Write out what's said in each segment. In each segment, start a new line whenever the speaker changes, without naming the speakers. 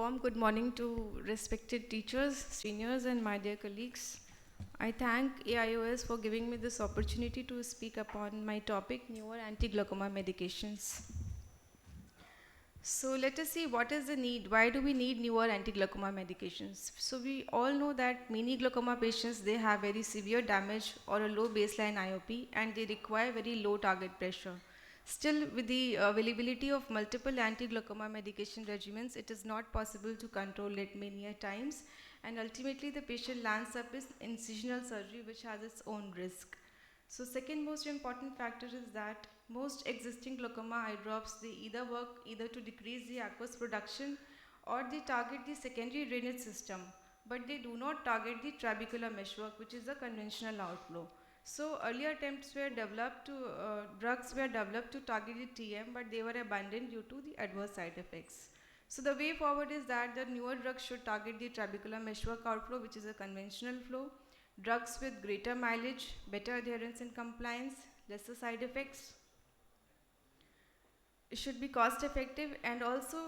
warm good morning to respected teachers, seniors, and my dear colleagues. I thank AIOS for giving me this opportunity to speak upon my topic, newer anti-glaucoma medications. So let us see what is the need. Why do we need newer anti-glaucoma medications? So we all know that many glaucoma patients, they have very severe damage or a low baseline IOP and they require very low target pressure. Still, with the availability of multiple anti-glaucoma medication regimens, it is not possible to control it many a times, and ultimately the patient lands up with incisional surgery which has its own risk. So second most important factor is that most existing glaucoma eye drops, they either work either to decrease the aqueous production or they target the secondary drainage system, but they do not target the trabecular meshwork, which is a conventional outflow. So earlier attempts were developed to, drugs were developed to target the TM, but they were abandoned due to the adverse side effects. So the way forward is that the newer drugs should target the trabecular meshwork outflow, which is a conventional flow, drugs with greater mileage, better adherence and compliance, lesser side effects. It should be cost effective and also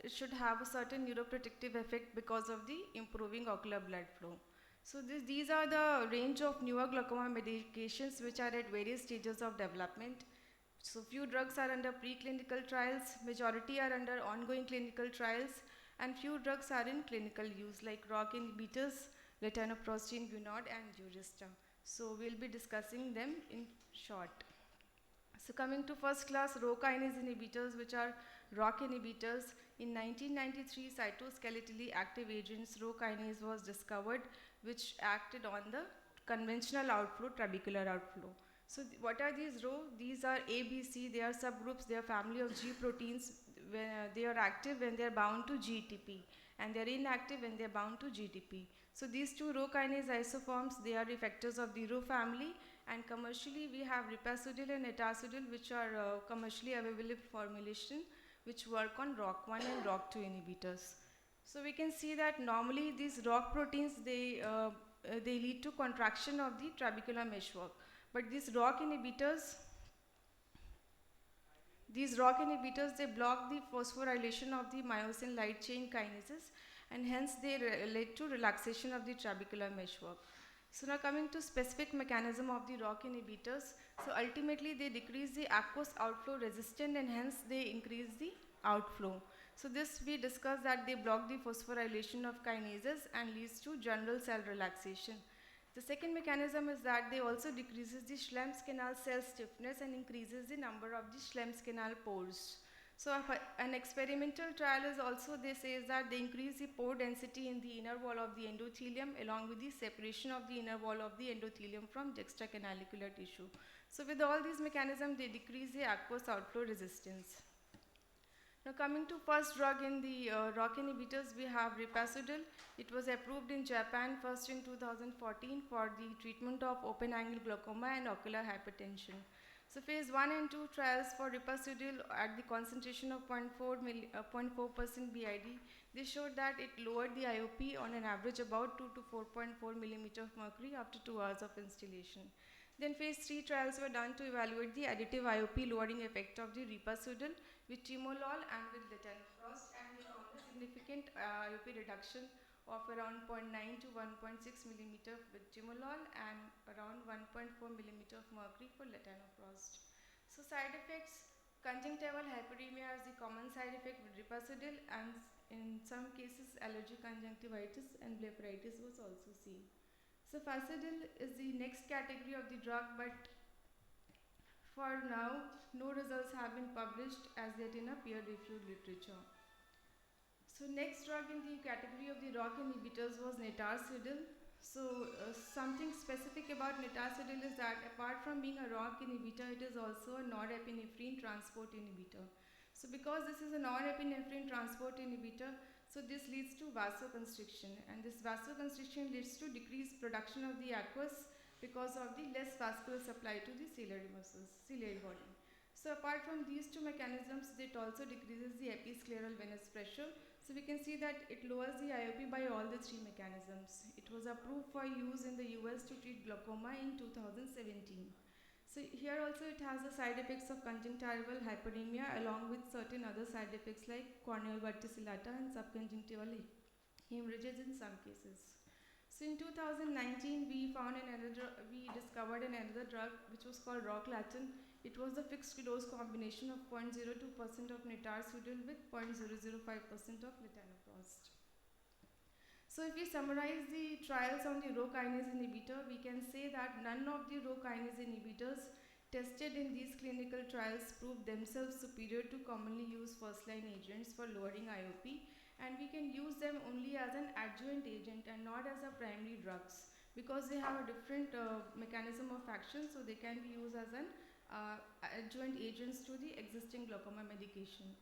it should have a certain neuroprotective effect because of the improving ocular blood flow. So these are the range of newer glaucoma medications which are at various stages of development. So few drugs are under preclinical trials, majority are under ongoing clinical trials, and few drugs are in clinical use like ROCK inhibitors, latanoprostein, Gunod, and Durista. So we'll be discussing them in short. So coming to first class Rho Kinase inhibitors, which are ROCK inhibitors. In 1993, cytoskeletally active agents Rho Kinase was discovered, which acted on the conventional outflow, trabecular outflow. So what are these Rho? These are A, B, C, they are subgroups, they are family of G proteins. They are active when they are bound to GTP and they are inactive when they are bound to GTP. So these two Rho kinase isoforms, they are effectors of the Rho family, and commercially we have ripasudil and etarsudil, which are commercially available formulation which work on ROCK1 and ROCK2 inhibitors. So we can see that normally these ROCK proteins, they lead to contraction of the trabecular meshwork. But these ROCK inhibitors, they block the phosphorylation of the myosin light chain kinases, and hence they lead to relaxation of the trabecular meshwork. So now coming to specific mechanism of the ROCK inhibitors, so ultimately they decrease the aqueous outflow resistance and hence they increase the outflow. So this we discussed that they block the phosphorylation of kinases and leads to general cell relaxation. The second mechanism is that they also decreases the Schlemm's canal cell stiffness and increases the number of the Schlemm's canal pores. So an experimental trial is also, they say that they increase the pore density in the inner wall of the endothelium along with the separation of the inner wall of the endothelium from juxtacanalicular tissue. So with all these mechanisms, they decrease the aqueous outflow resistance. Now coming to first drug in the ROCK inhibitors, we have ripasudil. It was approved in Japan first in 2014 for the treatment of open angle glaucoma and ocular hypertension. So phase 1 and 2 trials for ripasudil at the concentration of 0.4% BID, they showed that it lowered the IOP on an average about 2 to 4.4 millimeter of mercury after 2 hours of instillation. Then phase 3 trials were done to evaluate the additive IOP lowering effect of the ripasudil with timolol and with latanoprost, and they found a significant IOP reduction of around 0.9 to 1.6 millimeter with timolol and around 1.4 millimeter of mercury for latanoprost. So side effects, conjunctival hyperemia is the common side effect with ripasudil, and in some cases allergic conjunctivitis and blepharitis was also seen. So fasudil is the next category of the drug, but for now no results have been published as yet in a peer-reviewed literature. So next drug in the category of the ROCK inhibitors was etarsudil. So something specific about etarsudil is that apart from being a ROCK inhibitor, it is also a norepinephrine transport inhibitor. So because this is a norepinephrine transport inhibitor, so this leads to vasoconstriction, and this vasoconstriction leads to decreased production of the aqueous because of the less vascular supply to the ciliary muscles, ciliary body. So apart from these two mechanisms, it also decreases the episcleral venous pressure. So we can see that it lowers the IOP by all the three mechanisms. It was approved for use in the US to treat glaucoma in 2017. So here also it has the side effects of conjunctival hyperemia along with certain other side effects like corneal verticillata and subconjunctival hemorrhages in some cases. So in 2019 we discovered another drug which was called Roclatin. It was a fixed dose combination of 0.02% of nitarsudil with 0.005% of latanoprost. So if we summarize the trials on the Rho kinase inhibitor, we can say that none of the Rho kinase inhibitors tested in these clinical trials proved themselves superior to commonly used first-line agents for lowering IOP, and we can use them only as an adjuvant agent and not as a primary drugs because they have a different mechanism of action, so they can be used as an adjuvant agents to the existing glaucoma medication.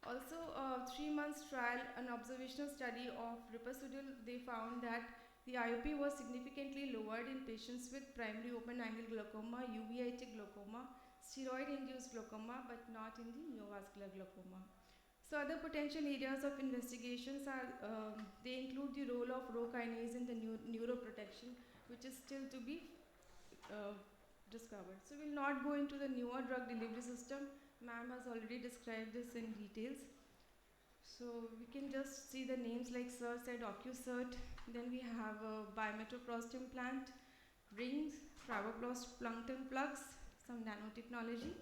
Also, a 3 months trial, an observational study of ripasudil, they found that the IOP was significantly lowered in patients with primary open-angle glaucoma, uveitic glaucoma, steroid-induced glaucoma, but not in the neovascular glaucoma. So other potential areas of investigations are, they include the role of Rho kinase in the neuroprotection, which is still to be discovered. So we'll not go into the newer drug delivery system. Ma'am has already described this in details. So we can just see the names like SIR said, OcuCert. Then we have a bimetoprost implant, rings, travoprost plankton plugs, some nanotechnology.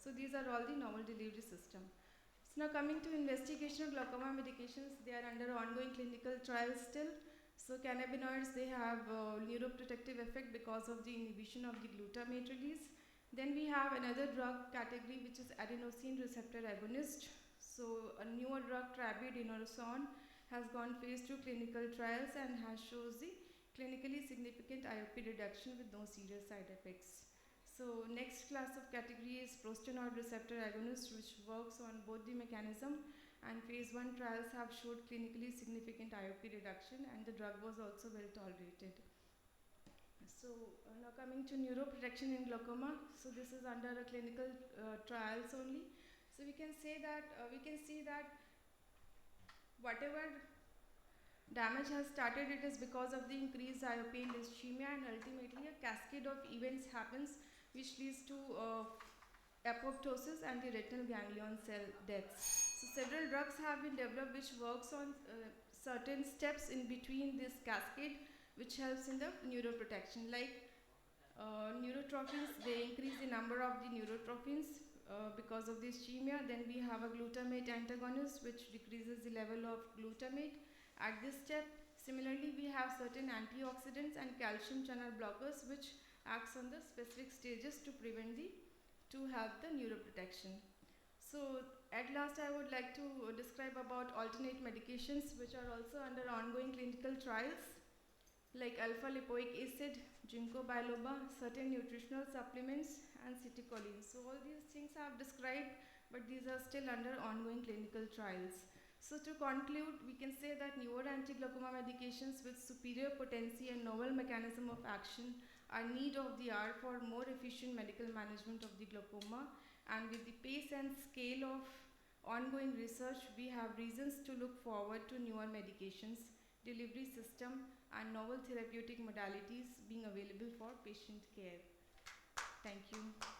So these are all the novel delivery system. So now coming to investigational glaucoma medications, they are under ongoing clinical trials still. So cannabinoids, they have neuroprotective effect because of the inhibition of the glutamate release. Then we have another drug category which is adenosine receptor agonist. So a newer drug, trabidinoson, has gone phase 2 clinical trials and has shows the clinically significant IOP reduction with no serious side effects. So next class of category is prostanoid receptor agonist, which works on both the mechanism, and phase 1 trials have showed clinically significant IOP reduction, and the drug was also well tolerated. So now coming to neuroprotection in glaucoma. So this is under a clinical trials only. So we can say that we can see that whatever damage has started, it is because of the increased IOP and ischemia, and ultimately a cascade of events happens which leads to apoptosis and the retinal ganglion cell deaths. So several drugs have been developed which works on certain steps in between this cascade, which helps in the neuroprotection. Like neurotrophins, they increase the number of the neurotrophins because of the ischemia. Then we have a glutamate antagonist which decreases the level of glutamate. At this step, similarly, we have certain antioxidants and calcium channel blockers which acts on the specific stages to help the neuroprotection. So at last I would like to describe about alternate medications which are also under ongoing clinical trials, like alpha lipoic acid, ginkgo biloba, certain nutritional supplements, and citicoline. So all these things I have described, but these are still under ongoing clinical trials. So to conclude, we can say that newer anti-glaucoma medications with superior potency and novel mechanism of action are need of the hour for more efficient medical management of the glaucoma, and with the pace and scale of ongoing research, we have reasons to look forward to newer medications, delivery system, and novel therapeutic modalities being available for patient care. Thank you.